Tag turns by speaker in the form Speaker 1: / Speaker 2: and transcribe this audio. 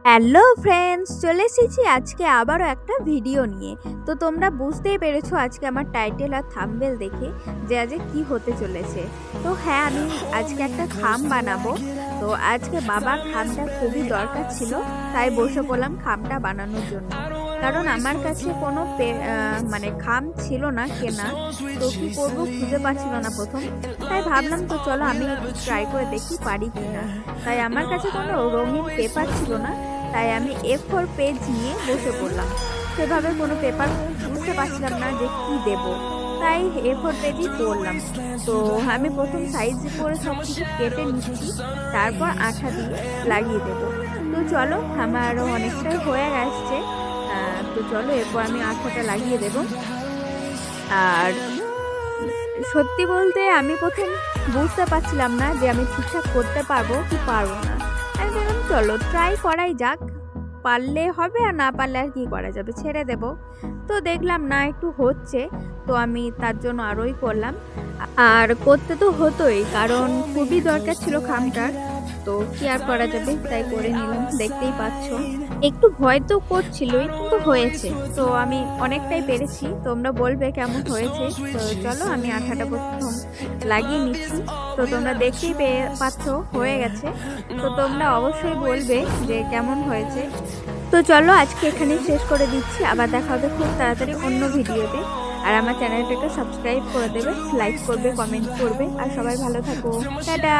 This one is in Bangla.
Speaker 1: হ্যালো ফ্রেন্ডস, চলে এসেছি আজকে আবারও একটা ভিডিও নিয়ে। তো তোমরা বুঝতেই পেরেছো আজকে আমার টাইটেল আর থাম্বনেল দেখে যে আজকে কি হতে চলেছে। তো হ্যাঁ, আমি আজকে একটা খাম বানাবো। তো আজকে বাবার খামটা খুবই দরকার ছিল, তাই বসে পড়লাম খামটা বানানোর জন্য। কারণ আমার কাছে কোনো মানে খাম ছিল না কেনা। তো কী করবো খুঁজে পাচ্ছিল না প্রথম। তাই ভাবলাম তো চলো আমি একটু ট্রাই করে দেখি পারি কিনা। তাই আমার কাছে কোনো রঙিন পেপার ছিল না, তাই আমি A4 পেজ নিয়ে বসে পড়লাম। সেভাবে কোনো পেপার বুঝতে পারছিলাম না যে কি দেব, তাই A4 পেজই পড়লাম। তো আমি প্রথম সাইজ করে সব কিছু কেটে নিচ্ছি, তারপর আঠা দিয়ে লাগিয়ে দেব। তো চলো, আমারও অনেকটাই হয়ে আসছে। তো চলো এরপর আমি আঠাটা লাগিয়ে দেব। আর সত্যি বলতে আমি প্রথম বুঝতে পারছিলাম না যে আমি ঠিকঠাক করতে পারবো কি পারবো না। আমি বললাম চলো ট্রাই করাই যাক, পারলে হবে আর না পারলে আর কি করা যাবে, ছেড়ে দেব। তো দেখলাম না একটু হচ্ছে, তো আমি তার জন্য আরোই করলাম। আর করতে তো হতোই, কারণ খুবই দরকার ছিল খামটার। তো কি আর করা যাবে, তাই করে নিলাম। দেখতেই পাচ্ছ একটু ভয় তো করছিলই, কিন্তু হয়েছে। তো আমি অনেকটাই পেরেছি। তোমরা বলবে কেমন হয়েছে। তো চলো আমি আঠাটা প্রথম লাগিয়ে নিচ্ছি। তো তোমরা দেখতেই পাচ্ছ হয়ে গেছে। তো তোমরা অবশ্যই বলবে যে কেমন হয়েছে। তো চলো আজকে এখানেই শেষ করে দিচ্ছি, আবার দেখা হবে খুব তাড়াতাড়ি অন্য ভিডিওতে। আর আমার চ্যানেলটাকে সাবস্ক্রাইব করে দেবে, লাইক করবে, কমেন্ট করবে। আর সবাই ভালো থাকো, টাটা।